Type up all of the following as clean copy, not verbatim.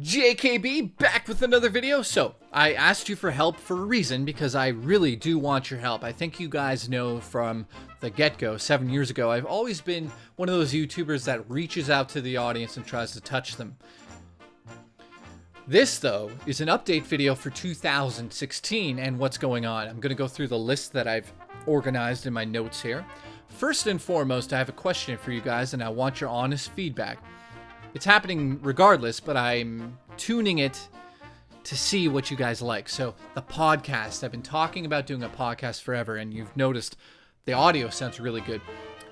JKB back with another video. So I asked you for help for a reason, because I really do want your help. I think you guys know from the get-go 7 years ago, I've always been one of those YouTubers that reaches out to the audience and tries to touch them. This though is an update video for 2016 and what's going on. I'm going to go through the list that I've organized in my notes here. First and foremost, I have a question for you guys and I want your honest feedback. It's happening regardless, but I'm tuning it to see what you guys like. So the podcast, I've been talking about doing a podcast forever, and you've noticed the audio sounds really good.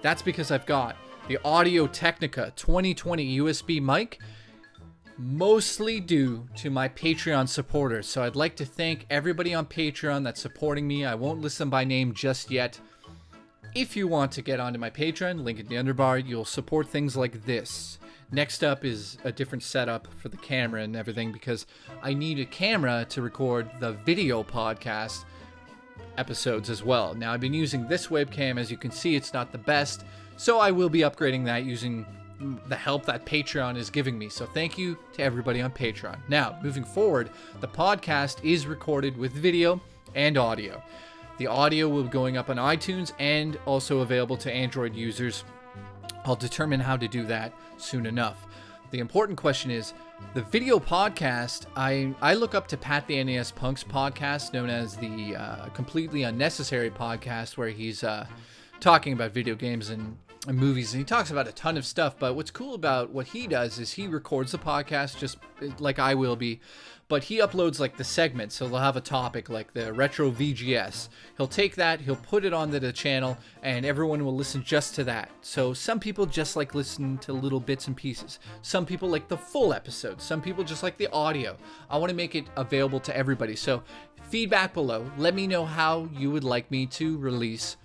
That's because I've got the Audio Technica 2020 USB mic, mostly due to my Patreon supporters. So I'd like to thank everybody on Patreon that's supporting me. I won't list them by name just yet. If you want to get onto my Patreon, link in the underbar, you'll support things like this. Next up is a different setup for the camera and everything, because I need a camera to record the video podcast episodes as well. Now, I've been using this webcam. As you can see, it's not the best, so I will be upgrading that using the help that Patreon is giving me. So thank you to everybody on Patreon. Now, moving forward, the podcast is recorded with video and audio. The audio will be going up on iTunes and also available to Android users. I'll determine how to do that soon enough. The important question is, the video podcast, I look up to Pat the NES Punk's podcast, known as the Completely Unnecessary podcast, where he's talking about video games and movies, and he talks about a ton of stuff. But what's cool about what he does is he records the podcast just like I will be, but he uploads like the segments. So they'll have a topic like the retro VGS. He'll take that, he'll put it onto the channel, and everyone will listen just to that. So some people just like listen to little bits and pieces. Some people like the full episode. Some people just like the audio. I want to make it available to everybody. So feedback below. Let me know how you would like me to release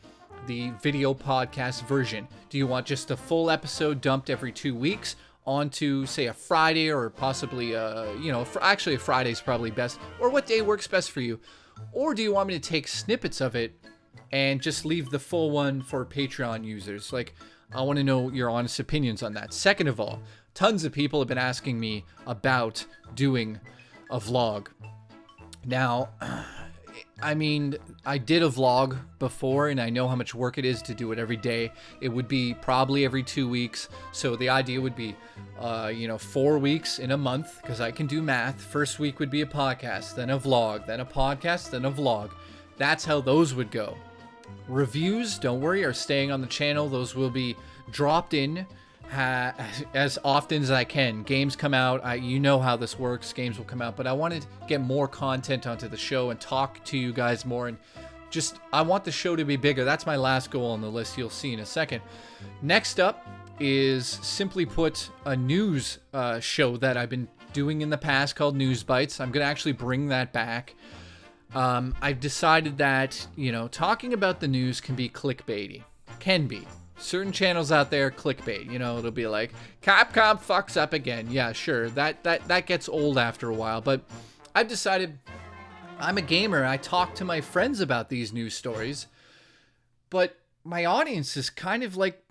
the video podcast version. Do you want just a full episode dumped every 2 weeks onto, say, a Friday, or possibly actually a Friday is probably best, or what day works best for you? Or do you want me to take snippets of it and just leave the full one for Patreon users? Like, I want to know your honest opinions on that. Second of all, tons of people have been asking me about doing a vlog. Now, I mean, I did a vlog before, and I know how much work it is to do it every day. It would be probably every 2 weeks. So the idea would be, 4 weeks in a month, because I can do math. First week would be a podcast, then a vlog, then a podcast, then a vlog. That's how those would go. Reviews, don't worry, are staying on the channel. Those will be dropped in as often as I can. Games come out, you know how this works, games will come out, but I wanted to get more content onto the show and talk to you guys more, and just, I want the show to be bigger. That's my last goal on the list, you'll see in a second. Next up is, simply put, a news show that I've been doing in the past called Newsbytes. I'm going to actually bring that back. I've decided that, talking about the news can be clickbaity. Can be. Certain channels out there, clickbait, it'll be like, Capcom fucks up again. Yeah, sure, that gets old after a while, but I've decided, I'm a gamer, I talk to my friends about these news stories, but my audience is kind of like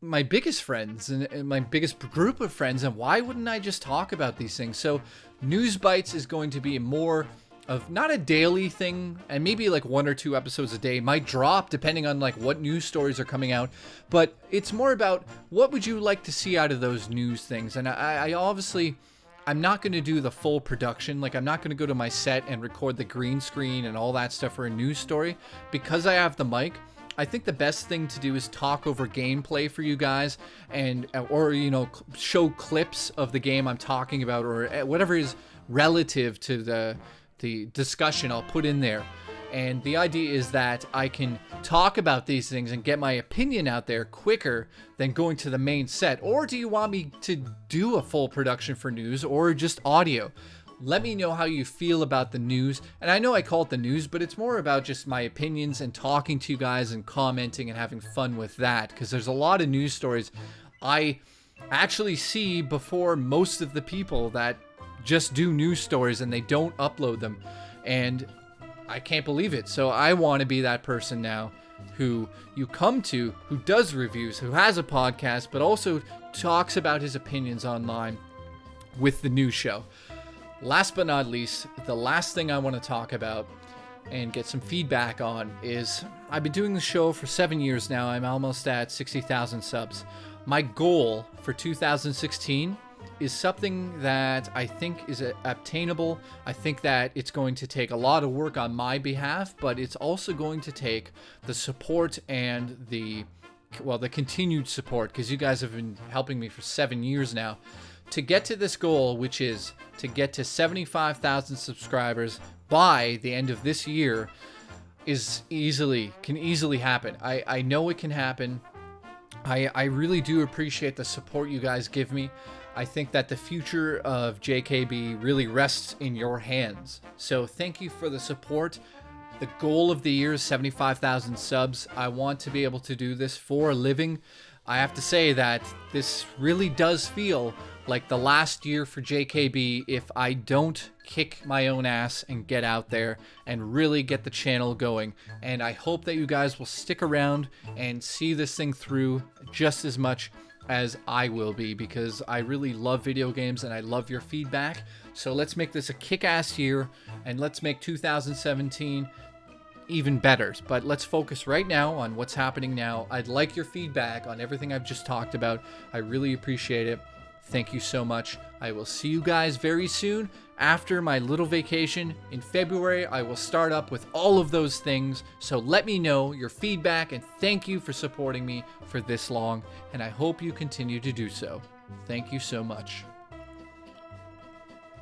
my biggest friends and my biggest group of friends, and why wouldn't I just talk about these things? So Newsbytes is going to be more of not a daily thing, and maybe like 1 or 2 episodes a day might drop depending on like what news stories are coming out, but it's more about what would you like to see out of those news things. And I obviously, I'm not going to do the full production. Like, I'm not going to go to my set and record the green screen and all that stuff for a news story. Because I have the mic, I think the best thing to do is talk over gameplay for you guys, and or show clips of the game I'm talking about, or whatever is relative to the discussion I'll put in there. And the idea is that I can talk about these things and get my opinion out there quicker than going to the main set. Or do you want me to do a full production for news, or just audio? Let me know how you feel about the news. And I know I call it the news, but it's more about just my opinions and talking to you guys and commenting and having fun with that, because there's a lot of news stories I actually see before most of the people that just do news stories and they don't upload them, and I can't believe it. So I want to be that person now who you come to, who does reviews, who has a podcast, but also talks about his opinions online with the news show. Last but not least, the last thing I want to talk about and get some feedback on is I've been doing the show for 7 years now. I'm almost at 60,000 subs. My goal for 2016 is something that I think is obtainable. I think that it's going to take a lot of work on my behalf, but it's also going to take the support and the continued support, because you guys have been helping me for 7 years now to get to this goal, which is to get to 75,000 subscribers by the end of this year. Can easily happen. I know it can happen. I really do appreciate the support you guys give me. I think that the future of JKB really rests in your hands. So thank you for the support. The goal of the year is 75,000 subs. I want to be able to do this for a living. I have to say that this really does feel like the last year for JKB if I don't kick my own ass and get out there and really get the channel going. And I hope that you guys will stick around and see this thing through just as much as I will be, because I really love video games and I love your feedback. So let's make this a kick-ass year, and let's make 2017 even better. But let's focus right now on what's happening now. I'd like your feedback on everything I've just talked about. I really appreciate it. Thank you so much. I will see you guys very soon. After my little vacation in February, I will start up with all of those things. So let me know your feedback, and thank you for supporting me for this long, and I hope you continue to do so. Thank you so much.